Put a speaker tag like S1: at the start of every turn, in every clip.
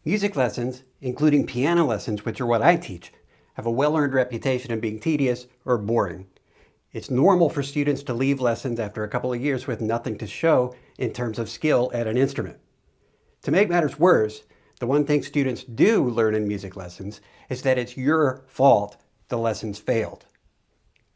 S1: Music lessons, including piano lessons, which are what I teach, have a well-earned reputation of being tedious or boring. It's normal for students to leave lessons after a couple of years with nothing to show in terms of skill at an instrument. To make matters worse, the one thing students do learn in music lessons is that it's your fault the lessons failed.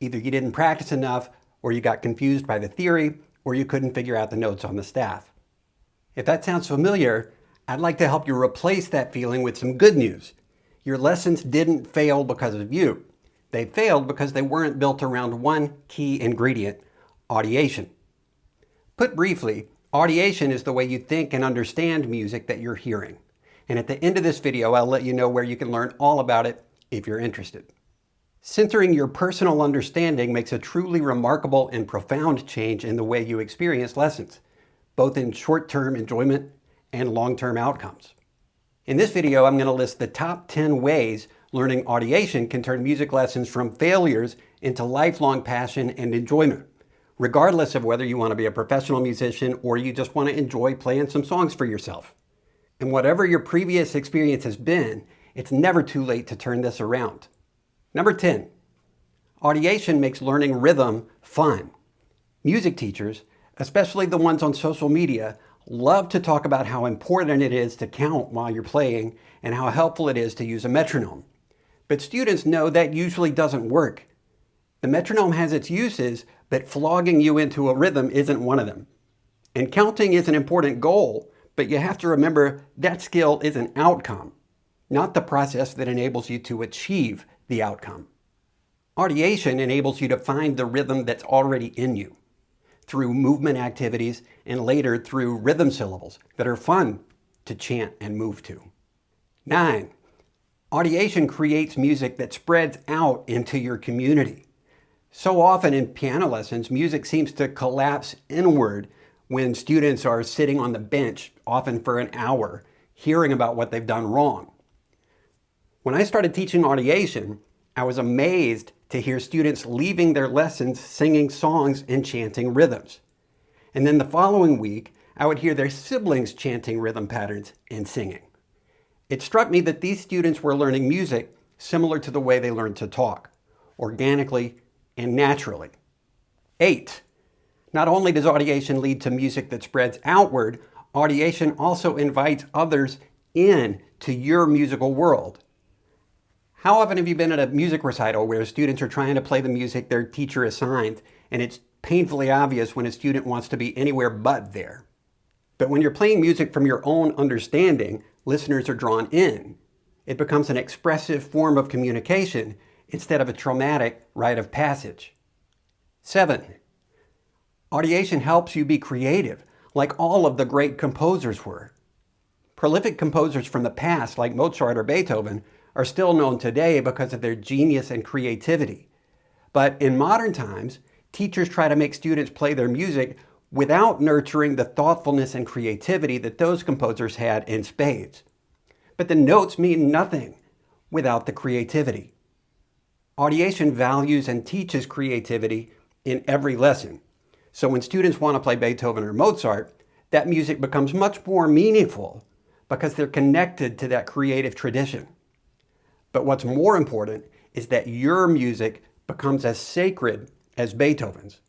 S1: Either you didn't practice enough, or you got confused by the theory, or you couldn't figure out the notes on the staff. If that sounds familiar, I'd like to help you replace that feeling with some good news. Your lessons didn't fail because of you. They failed because they weren't built around one key ingredient, audiation. Put briefly, audiation is the way you think and understand music that you're hearing. And at the end of this video, I'll let you know where you can learn all about it if you're interested. Centering your personal understanding makes a truly remarkable and profound change in the way you experience lessons, both in short-term enjoyment and long-term outcomes. In this video, I'm going to list the top 10 ways learning audiation can turn music lessons from failures into lifelong passion and enjoyment, regardless of whether you want to be a professional musician or you just want to enjoy playing some songs for yourself. And whatever your previous experience has been, it's never too late to turn this around. Number 10, audiation makes learning rhythm fun. Music teachers, especially the ones on social media, love to talk about how important it is to count while you're playing and how helpful it is to use a metronome. But students know that usually doesn't work. The metronome has its uses, but flogging you into a rhythm isn't one of them. And counting is an important goal, but you have to remember that skill is an outcome, not the process that enables you to achieve the outcome. Audiation enables you to find the rhythm that's already in you, through movement activities and later through rhythm syllables that are fun to chant and move to. 9, audiation creates music that spreads out into your community. So often in piano lessons, music seems to collapse inward when students are sitting on the bench, often for an hour, hearing about what they've done wrong. When I started teaching audiation, I was amazed to hear students leaving their lessons singing songs and chanting rhythms. And then the following week, I would hear their siblings chanting rhythm patterns and singing. It struck me that these students were learning music similar to the way they learned to talk, organically and naturally. 8, not only does audiation lead to music that spreads outward, audiation also invites others in to your musical world. How often have you been at a music recital where students are trying to play the music their teacher assigned, and it's painfully obvious when a student wants to be anywhere but there? But when you're playing music from your own understanding, listeners are drawn in. It becomes an expressive form of communication instead of a traumatic rite of passage. 7, audiation helps you be creative, like all of the great composers were. Prolific composers from the past, like Mozart or Beethoven, are still known today because of their genius and creativity. But in modern times, teachers try to make students play their music without nurturing the thoughtfulness and creativity that those composers had in spades. But the notes mean nothing without the creativity. Audiation values and teaches creativity in every lesson. So when students want to play Beethoven or Mozart, that music becomes much more meaningful because they're connected to that creative tradition. But what's more important is that your music becomes as sacred as Beethoven's.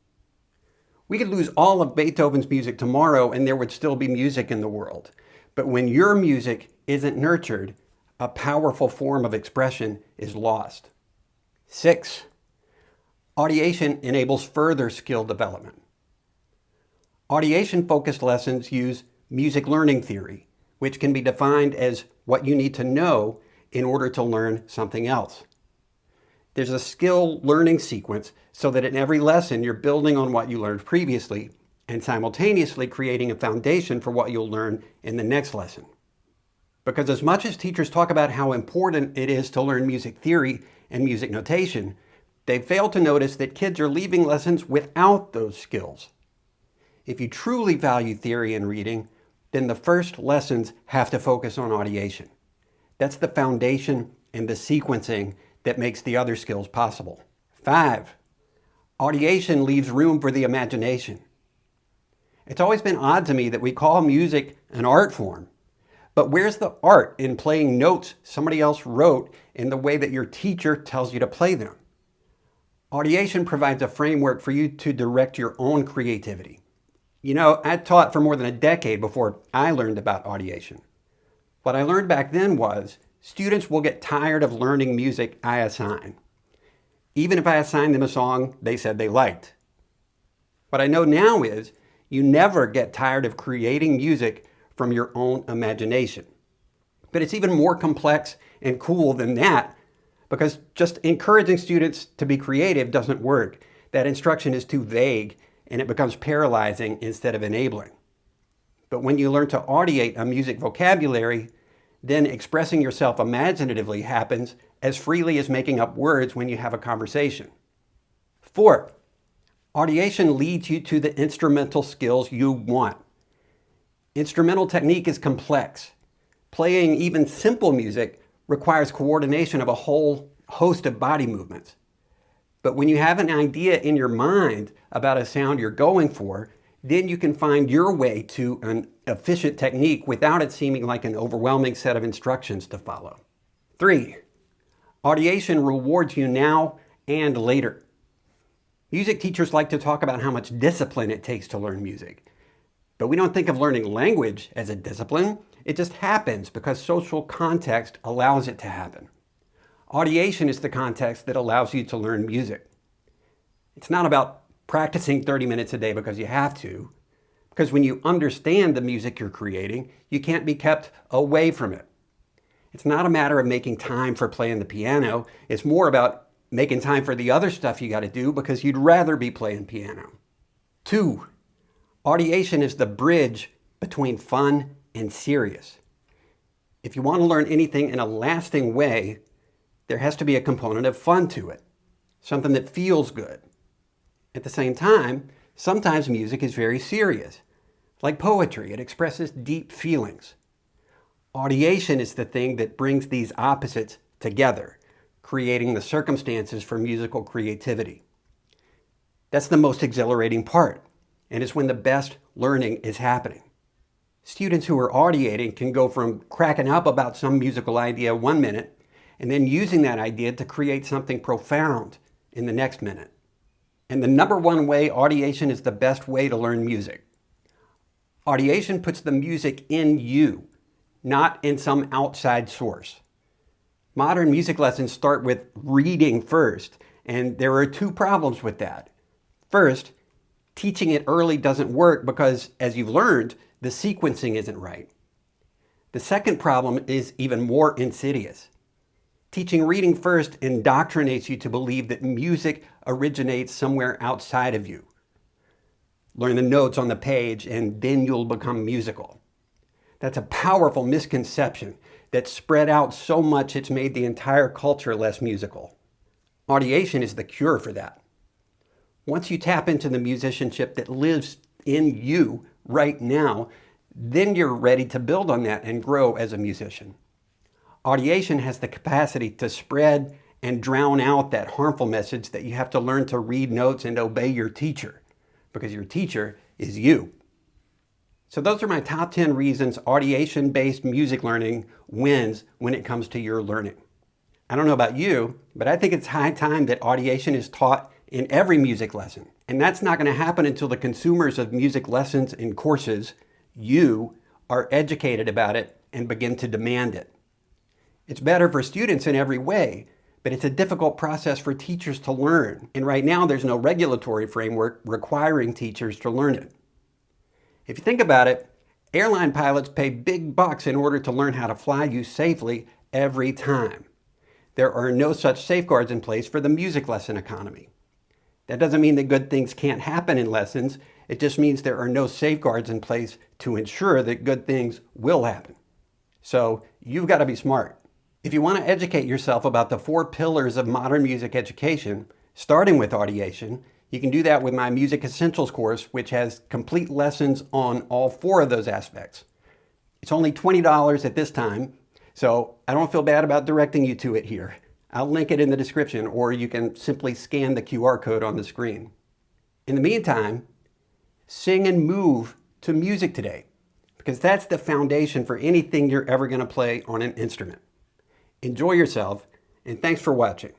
S1: We could lose all of Beethoven's music tomorrow and there would still be music in the world. But when your music isn't nurtured, a powerful form of expression is lost. 6, audiation enables further skill development. Audiation-focused lessons use music learning theory, which can be defined as what you need to know in order to learn something else. There's a skill learning sequence so that in every lesson you're building on what you learned previously and simultaneously creating a foundation for what you'll learn in the next lesson. Because as much as teachers talk about how important it is to learn music theory and music notation, they fail to notice that kids are leaving lessons without those skills. If you truly value theory and reading, then the first lessons have to focus on audiation. That's the foundation and the sequencing that makes the other skills possible. 5, audiation leaves room for the imagination. It's always been odd to me that we call music an art form, But where's the art in playing notes somebody else wrote in the way that your teacher tells you to play them? Audiation provides a framework for you to direct your own creativity. You know, I taught for more than a decade before I learned about audiation. What I learned back then was students will get tired of learning music I assign, even if I assign them a song they said they liked. What I know now is you never get tired of creating music from your own imagination. But it's even more complex and cool than that, because just encouraging students to be creative doesn't work. That instruction is too vague and it becomes paralyzing instead of enabling. But when you learn to audiate a music vocabulary, then expressing yourself imaginatively happens as freely as making up words when you have a conversation. 4, audiation leads you to the instrumental skills you want. Instrumental technique is complex. Playing even simple music requires coordination of a whole host of body movements. But when you have an idea in your mind about a sound you're going for, then you can find your way to an efficient technique without it seeming like an overwhelming set of instructions to follow. 3, audiation rewards you now and later. Music teachers like to talk about how much discipline it takes to learn music. But we don't think of learning language as a discipline. It just happens because social context allows it to happen. Audiation is the context that allows you to learn music. It's not about practicing 30 minutes a day because you have to, because when you understand the music you're creating, you can't be kept away from it. It's not a matter of making time for playing the piano. It's more about making time for the other stuff you got to do because you'd rather be playing piano. 2, audiation is the bridge between fun and serious. If you want to learn anything in a lasting way, there has to be a component of fun to it, something that feels good. At the same time, sometimes music is very serious. Like poetry, it expresses deep feelings. Audiation is the thing that brings these opposites together, creating the circumstances for musical creativity. That's the most exhilarating part, and it's when the best learning is happening. Students who are audiating can go from cracking up about some musical idea 1 minute and then using that idea to create something profound in the next minute. And the number one way audiation is the best way to learn music. Audiation puts the music in you, not in some outside source. Modern music lessons start with reading first, and there are 2 problems with that. First, teaching it early doesn't work because, as you've learned, the sequencing isn't right. The second problem is even more insidious. Teaching reading first indoctrinates you to believe that music originates somewhere outside of you. Learn the notes on the page and then you'll become musical. That's a powerful misconception that's spread out so much it's made the entire culture less musical. Audiation is the cure for that. Once you tap into the musicianship that lives in you right now, then you're ready to build on that and grow as a musician. Audiation has the capacity to spread and drown out that harmful message that you have to learn to read notes and obey your teacher, because your teacher is you. So those are my top 10 reasons audiation-based music learning wins when it comes to your learning. I don't know about you, but I think it's high time that audiation is taught in every music lesson. And that's not going to happen until the consumers of music lessons and courses, you, are educated about it and begin to demand it. It's better for students in every way, but it's a difficult process for teachers to learn. And right now, there's no regulatory framework requiring teachers to learn it. If you think about it, airline pilots pay big bucks in order to learn how to fly you safely every time. There are no such safeguards in place for the music lesson economy. That doesn't mean that good things can't happen in lessons. It just means there are no safeguards in place to ensure that good things will happen. So you've got to be smart. If you want to educate yourself about the 4 pillars of modern music education, starting with audiation, you can do that with my Music Essentials course, which has complete lessons on all 4 of those aspects. It's only $20 at this time, so I don't feel bad about directing you to it here. I'll link it in the description, or you can simply scan the QR code on the screen. In the meantime, sing and move to music today, because that's the foundation for anything you're ever going to play on an instrument. Enjoy yourself, and thanks for watching.